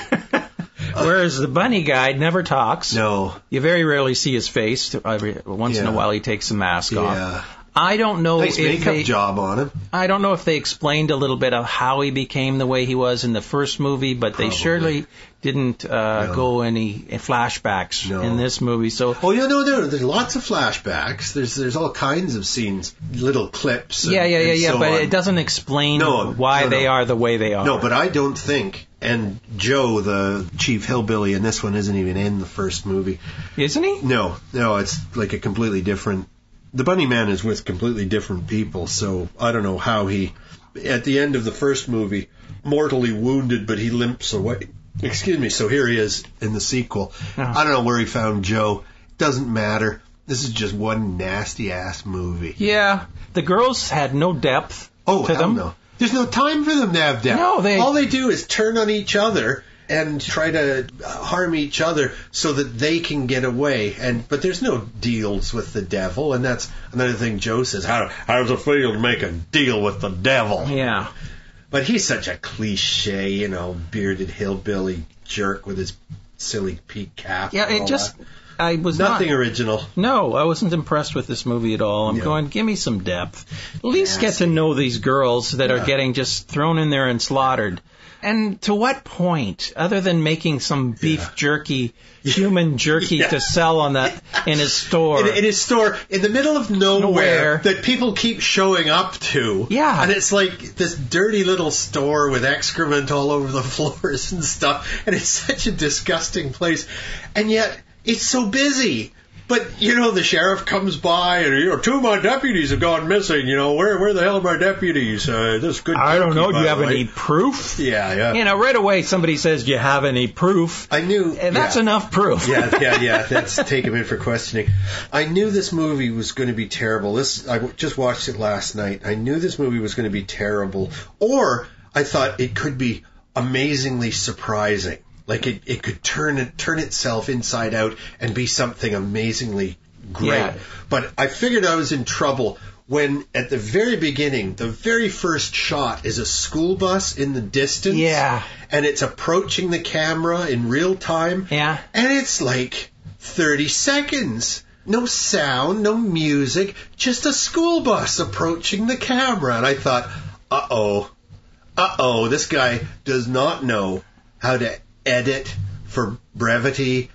Whereas the bunny guy never talks. No. You very rarely see his face. Once in a while he takes the mask off. I don't know nice makeup job on him. I don't know if they explained a little bit of how he became the way he was in the first movie, but they surely didn't go any flashbacks in this movie. So there's lots of flashbacks. There's all kinds of scenes, little clips. And so but on. it doesn't explain why they are the way they are. No, but I don't think. And Joe, the chief hillbilly in this one, isn't even in the first movie. Isn't he? No, it's like a completely different. The Bunnyman is with completely different people, so I don't know how he, at the end of the first movie, mortally wounded, but he limps away. Excuse me, so here he is in the sequel. Oh. I don't know where he found Joe. Doesn't matter. This is just one nasty-ass movie. Yeah, the girls had no depth to them. No. There's no time for them to have depth. No, all they do is turn on each other and try to harm each other so that they can get away. But there's no deals with the devil, and that's another thing Joe says. How does it feel to make a deal with the devil? Yeah. But he's such a cliche, bearded hillbilly jerk with his silly peak cap. Yeah, I was nothing original. No, I wasn't impressed with this movie at all. I'm going, give me some depth. At least get to know these girls that are getting just thrown in there and slaughtered. And to what point, other than making some beef jerky, human jerky to sell in his store? In his store, in the middle of nowhere, that people keep showing up to. Yeah. And it's like this dirty little store with excrement all over the floors and stuff. And it's such a disgusting place. And yet, it's so busy. But, the sheriff comes by and, two of my deputies have gone missing. Where the hell are my deputies? This good. I don't know. Do you have any proof? Yeah. Right away somebody says, do you have any proof? I knew. And that's enough proof. Yeah. That's take him in for questioning. I knew this movie was going to be terrible. I just watched it last night. I knew this movie was going to be terrible. Or I thought it could be amazingly surprising. Like it could turn itself inside out and be something amazingly great. Yeah. But I figured I was in trouble when at the very beginning, the very first shot is a school bus in the distance. Yeah. And it's approaching the camera in real time. Yeah. And it's like 30 seconds. No sound, no music, just a school bus approaching the camera. And I thought, uh-oh, this guy does not know how to edit for brevity,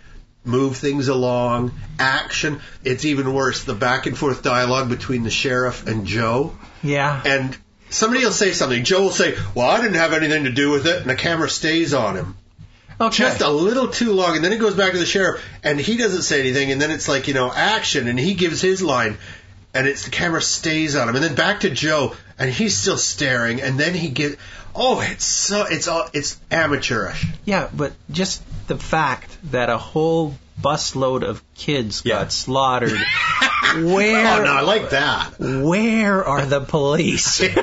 move things along, action. It's even worse, the back and forth dialogue between the sheriff and Joe. Yeah. And somebody will say something. Joe will say, well, I didn't have anything to do with it, and the camera stays on him. Okay. Just a little too long, and then it goes back to the sheriff, and he doesn't say anything, and then it's like, action, and he gives his line, and the camera stays on him, and then back to Joe, and he's still staring, and then he gets... Oh, it's amateurish. Yeah, but just the fact that a whole busload of kids got slaughtered. Where? Oh, no, I like that. Where are the police? It's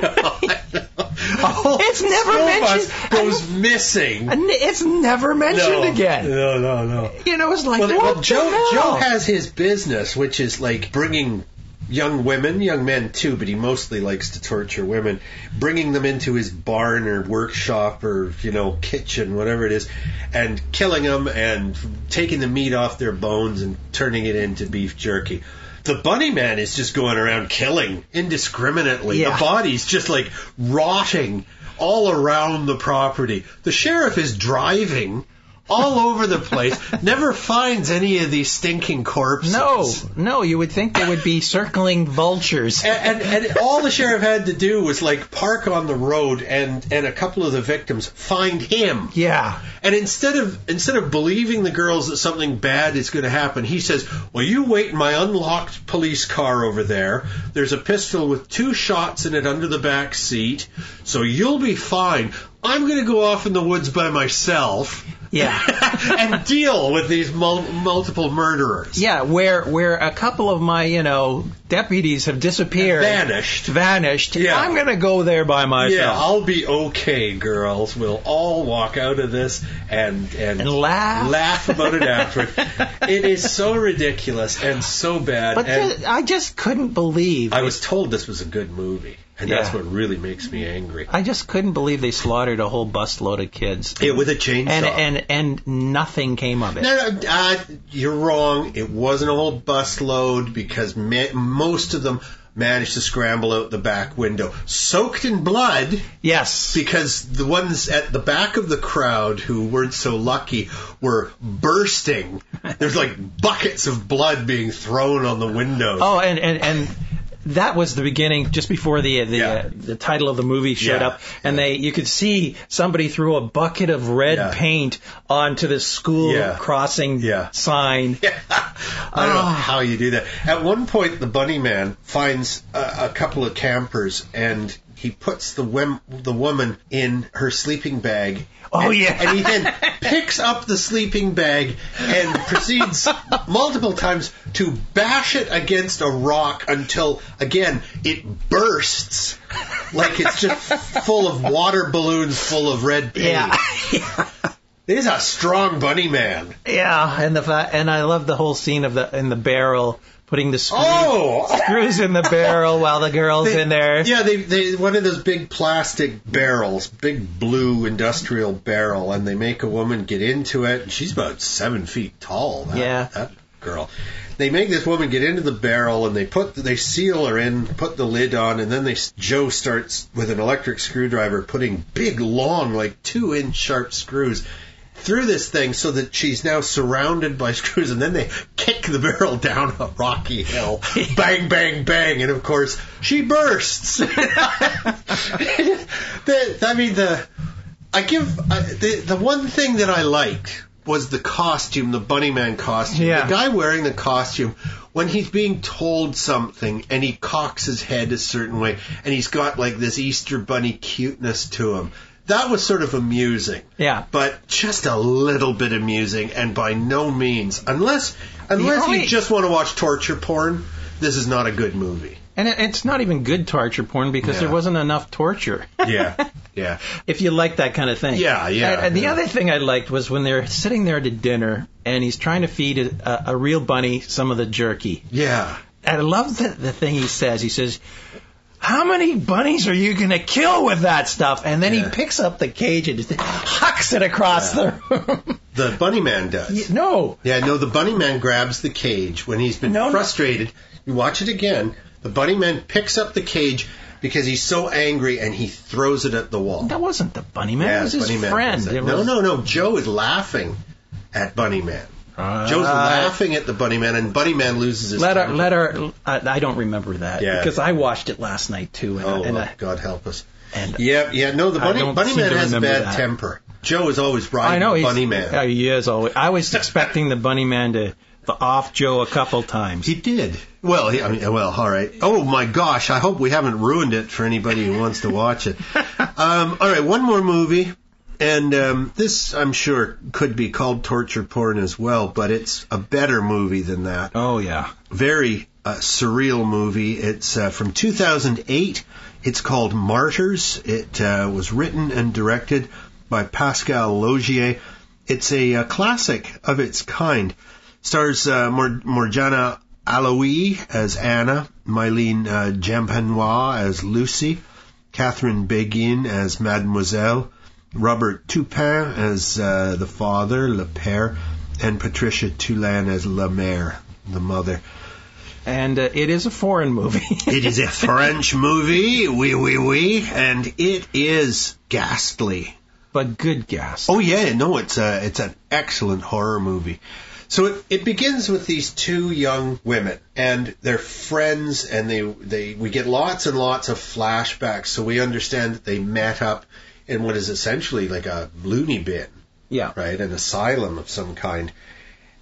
never mentioned. Goes missing. It's never mentioned again. No. It's like, Joe has his business, which is like bringing young men too, but he mostly likes to torture women, bringing them into his barn or workshop or, kitchen, whatever it is, and killing them and taking the meat off their bones and turning it into beef jerky. The Bunnyman is just going around killing indiscriminately. Yeah. The body's just like rotting all around the property. The sheriff is driving all over the place, never finds any of these stinking corpses. No, you would think they would be circling vultures. And all the sheriff had to do was like park on the road and a couple of the victims find him. Yeah. And instead of believing the girls that something bad is going to happen, he says, well, you wait in my unlocked police car over there. There's a pistol with 2 shots in it under the back seat, so you'll be fine. I'm going to go off in the woods by myself. Yeah. And deal with these multiple murderers. Yeah, where a couple of my, deputies have disappeared. Vanished. Yeah. I'm going to go there by myself. Yeah, I'll be okay, girls. We'll all walk out of this and laugh about it afterward. It is so ridiculous and so bad. But I just couldn't believe. I was told this was a good movie. And that's what really makes me angry. I just couldn't believe they slaughtered a whole busload of kids. Yeah, with a chainsaw. And nothing came of it. No, you're wrong. It wasn't a whole busload because most of them managed to scramble out the back window. Soaked in blood. Yes. Because the ones at the back of the crowd who weren't so lucky were bursting. There's like buckets of blood being thrown on the windows. Oh, and that was the beginning, just before the title of the movie showed up, and you could see somebody threw a bucket of red paint onto the school crossing sign. Yeah. I don't know how you do that. At one point, the Bunnyman finds a couple of campers, and he puts the woman in her sleeping bag. Oh, yeah. And he then picks up the sleeping bag and proceeds multiple times to bash it against a rock until, again, it bursts like it's just full of water balloons full of red paint. Yeah. He's a strong Bunnyman. Yeah, and I love the whole scene in the barrel, putting the screws in the barrel while the girl's in there. Yeah, they one of those big plastic barrels, big blue industrial barrel, and they make a woman get into it. She's about 7 feet tall. That girl. They make this woman get into the barrel, and they seal her in, put the lid on, and then Joe starts with an electric screwdriver putting big, long, like 2-inch sharp screws through this thing so that she's now surrounded by screws, and then they kick the barrel down a rocky hill. Bang, bang, bang, and of course she bursts. The one thing that I liked was the costume, the Bunnyman costume. Yeah. The guy wearing the costume, when he's being told something and he cocks his head a certain way and he's got like this Easter Bunny cuteness to him. That was sort of amusing. Yeah. But just a little bit amusing, and by no means, unless you just want to watch torture porn, this is not a good movie. And it's not even good torture porn because there wasn't enough torture. Yeah. If you like that kind of thing. Yeah. And the other thing I liked was when they're sitting there to dinner and he's trying to feed a real bunny some of the jerky. Yeah. And I love the thing he says. He says, how many bunnies are you going to kill with that stuff? And then he picks up the cage and just hucks it across the room. The Bunnyman does. No. Yeah, no, the Bunnyman grabs the cage when he's been frustrated. You watch it again. The Bunnyman picks up the cage because he's so angry and he throws it at the wall. That wasn't the Bunnyman. Yeah, it was his Bunnyman friend. No. Joe is laughing at Bunnyman. Joe's laughing at the Bunnyman, and Bunnyman loses his temper. I don't remember that because I watched it last night too. God help us. And no, the Bunnyman has bad temper. Joe is always riding the Bunnyman. He is always. I was expecting the Bunnyman to off Joe a couple times. He did. Well, all right. Oh my gosh! I hope we haven't ruined it for anybody who wants to watch it. All right, one more movie. And this, I'm sure, could be called torture porn as well, but it's a better movie than that. Oh, yeah. Very surreal movie. It's from 2008. It's called Martyrs. It was written and directed by Pascal Laugier. It's a classic of its kind. Stars Morjana Alaoui as Anna, Mylene Jampanois as Lucy, Catherine Begin as Mademoiselle, Robert Toupin as the father, Le Père, and Patricia Toulin as La Mère, the mother. And it is a foreign movie. It is a French movie, oui, and it is ghastly. But good gas. Oh yeah, no, it's an excellent horror movie. So it begins with these two young women, and they're friends, and we get lots and lots of flashbacks, so we understand that they met up in what is essentially like a loony bin. Yeah. Right, an asylum of some kind.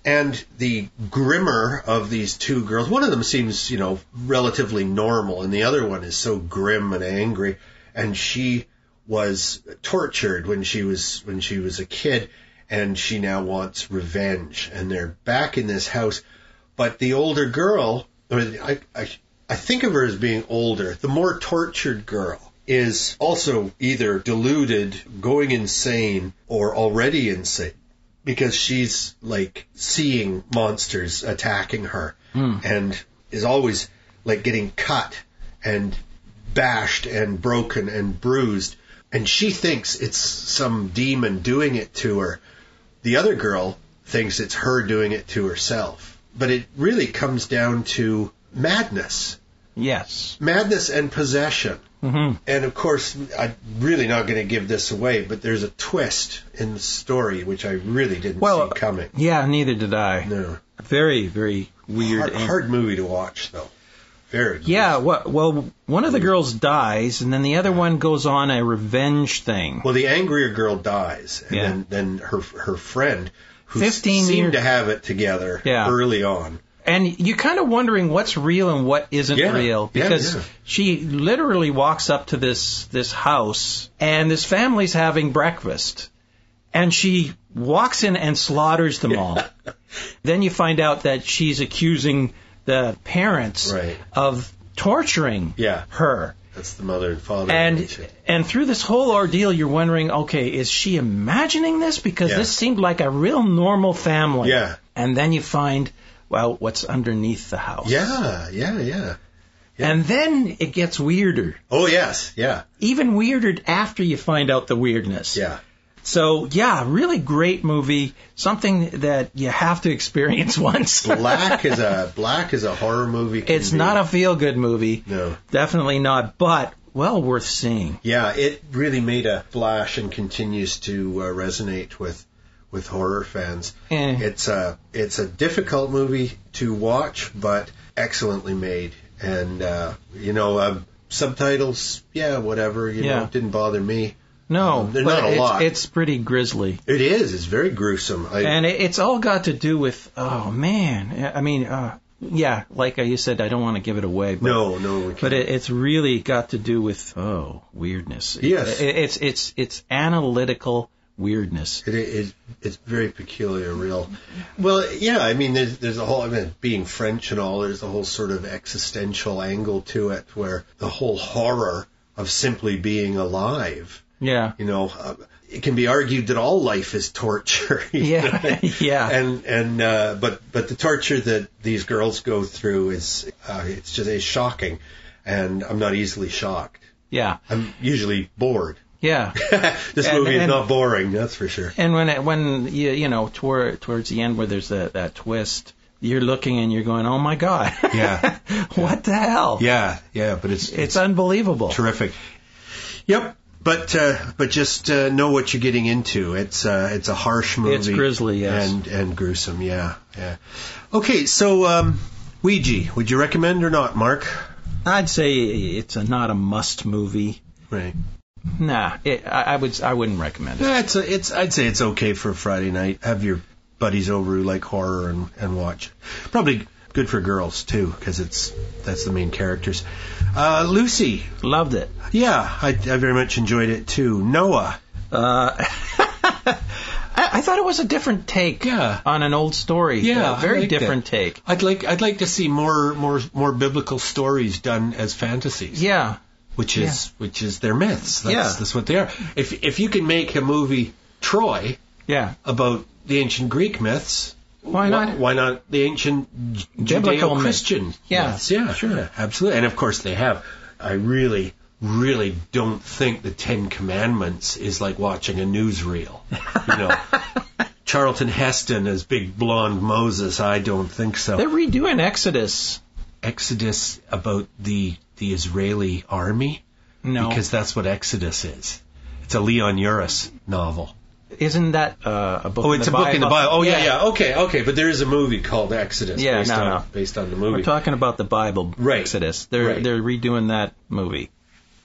And the grimmer of these two girls, one of them seems, relatively normal, and the other one is so grim and angry, and she was tortured when she was a kid, and she now wants revenge, and they're back in this house. But the older girl, I think of her as being older, the more tortured girl is also either deluded, going insane, or already insane, because she's like seeing monsters attacking her and is always like getting cut and bashed and broken and bruised. And she thinks it's some demon doing it to her. The other girl thinks it's her doing it to herself. But it really comes down to madness. Yes. Madness and possession. Mm-hmm. And of course, I'm really not going to give this away, but there's a twist in the story which I really didn't see coming. Yeah, neither did I. No. Very, very weird. Hard movie to watch, though. Very good. Yeah, well, one of the girls dies, and then the other one goes on a revenge thing. Well, the angrier girl dies, and then her friend, who seemed to have it together early on. And you're kind of wondering what's real and what isn't real, because she literally walks up to this house, and this family's having breakfast, and she walks in and slaughters them all. Then you find out that she's accusing the parents of torturing her. That's the mother and father. And through this whole ordeal, you're wondering, okay, is she imagining this? Because this seemed like a real normal family. Yeah. And then you find, well, what's underneath the house. Yeah. And then it gets weirder. Oh, yes, yeah. Even weirder after you find out the weirdness. Yeah. So, really great movie. Something that you have to experience once. Black is a horror movie. It's not a feel-good movie. No. Definitely not, but well worth seeing. Yeah, it really made a splash and continues to resonate with horror fans. It's a difficult movie to watch, but excellently made. And, subtitles, whatever, didn't bother me. No, there's not a lot. It's pretty grisly. It is. It's very gruesome. And it's all got to do with, oh, man. I mean, like you said, I don't want to give it away. But, no, we can't. But it's really got to do with, weirdness. Yes. It's analytical weirdness. It's very peculiar, real. Well, I mean, there's a whole, being French and all, there's a whole sort of existential angle to it, where the whole horror of simply being alive. Yeah. It can be argued that all life is torture. Yeah. But the torture that these girls go through is it's shocking, and I'm not easily shocked. Yeah. I'm usually bored. Yeah. This movie is not boring, that's for sure. And when towards the end where there's that twist, you're looking and you're going, oh my God. Yeah. What the hell? Yeah, but it's unbelievable. Terrific. Yep. But just know what you're getting into. It's a harsh movie. It's grisly, yes. And gruesome, yeah. Okay, so Ouija, would you recommend or not, Mark? I'd say it's not a must movie. Right. Nah, I wouldn't recommend it. Yeah, I'd say it's okay for a Friday night. Have your buddies over who like horror and watch. Probably good for girls too, because that's the main characters. Lucy, loved it. Yeah, I very much enjoyed it too. Noah, I thought it was a different take on an old story. Yeah, very different take. I'd like to see more biblical stories done as fantasies. Yeah. Which is their myths. That's what they are. If you can make a movie Troy about the ancient Greek myths, why not the ancient Judeo-Christian myths? Yeah, sure. Yeah, absolutely. And of course they have. I really, really don't think the Ten Commandments is like watching a newsreel. Charlton Heston as big blonde Moses, I don't think so. They're redoing Exodus. Exodus about the Israeli army? No. Because that's what Exodus is. It's a Leon Uris novel. Isn't that a book? Oh, it's in the a book in the Bible. Oh, yeah. Yeah. Okay. But there is a movie called Exodus based on the movie. We're talking about the Bible, Right. Exodus. They're redoing that movie.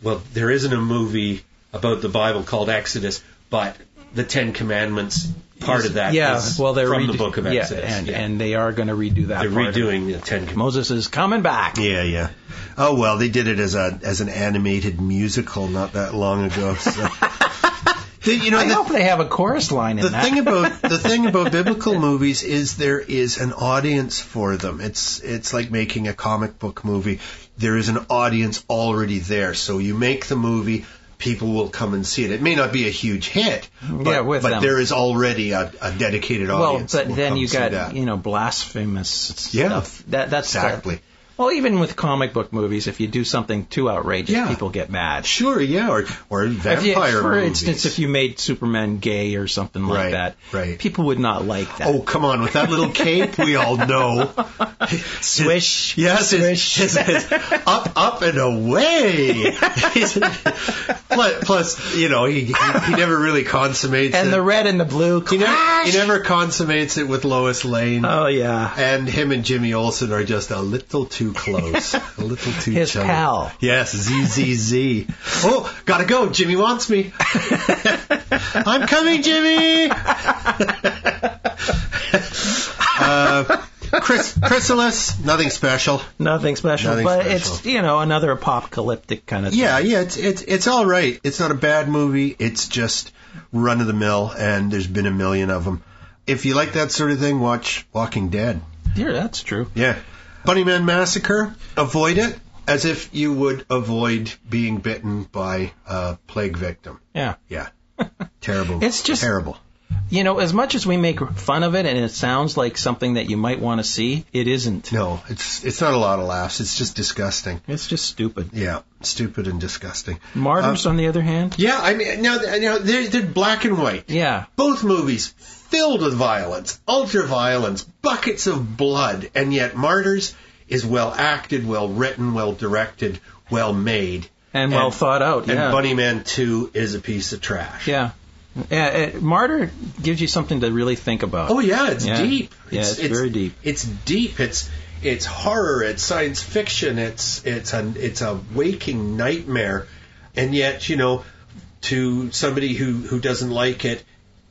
Well, there isn't a movie about the Bible called Exodus, but the Ten Commandments part of that is from the book of Exodus. And they are going to redo that. They're redoing the Ten Commandments. Moses is coming back. Yeah. Oh, well, they did it as an animated musical not that long ago. So. I hope they have a chorus line in that. The thing about biblical movies is there is an audience for them. It's like making a comic book movie. There is an audience already there. So you make the movie, people will come and see it. It may not be a huge hit, but there is already a dedicated audience. Well, but then you got blasphemous stuff. That's exactly. Well, even with comic book movies, if you do something too outrageous, people get mad. Sure, yeah, or vampire for movies. instance, if you made Superman gay or something like that, people would not like that. Oh, come on, with that little cape, we all know. Swish. Yes, swish. Up and away. Plus, he never really consummates it. And the red and the blue. He never consummates it with Lois Lane. Oh, yeah. And him and Jimmy Olsen are just a little too close. A little too His chummy. pal. Yes, ZZZ. Oh, gotta go. Jimmy wants me. I'm coming, Jimmy. Chrysalis, nothing special. Nothing special. It's, another apocalyptic kind of thing. Yeah, it's all right. It's not a bad movie. It's just run of the mill, and there's been a million of them. If you like that sort of thing, watch Walking Dead. Yeah, that's true. Yeah. Bunnyman Massacre, avoid it as if you would avoid being bitten by a plague victim. Yeah. Yeah. Terrible. It's just terrible. As much as we make fun of it and it sounds like something that you might want to see, it isn't. No, it's not a lot of laughs. It's just disgusting. It's just stupid. Yeah, stupid and disgusting. Martyrs, on the other hand? Yeah, I mean, now they're black and white. Yeah. Both movies filled with violence, ultra-violence, buckets of blood, and yet Martyrs is well acted, well written, well directed, well made. And well thought out, yeah. And Bunnyman 2 is a piece of trash. Yeah. Martyr gives you something to really think about. Oh, yeah, it's deep. It's very deep. It's deep. It's horror. It's science fiction. It's a waking nightmare. And yet, to somebody who doesn't like it,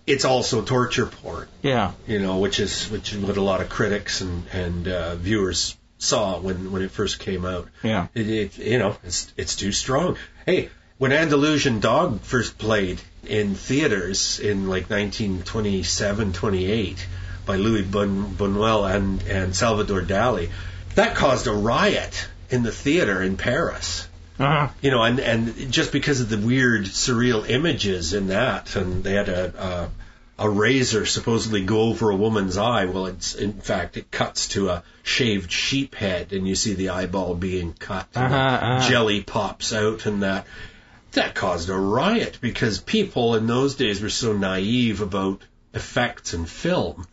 it's also torture porn. Yeah. Which is what a lot of critics and viewers saw when it first came out. Yeah. It's too strong. Hey, when Andalusian Dog first played in theaters in like 1927, 28 by Louis Buñuel and Salvador Dali, that caused a riot in the theater in Paris. Uh-huh. And just because of the weird, surreal images in that, and they had a razor supposedly go over a woman's eye. Well, it cuts to a shaved sheep head, and you see the eyeball being cut, and jelly pops out, and that caused a riot because people in those days were so naive about effects in film.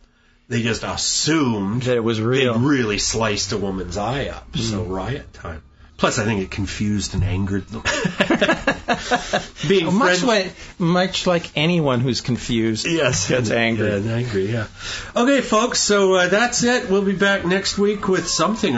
They just assumed that it was real. They really sliced a woman's eye up. So riot time. Plus, I think it confused and angered them. Being much like anyone who's confused gets angry. Yeah, angry, yeah. Okay, folks, so that's it. We'll be back next week with something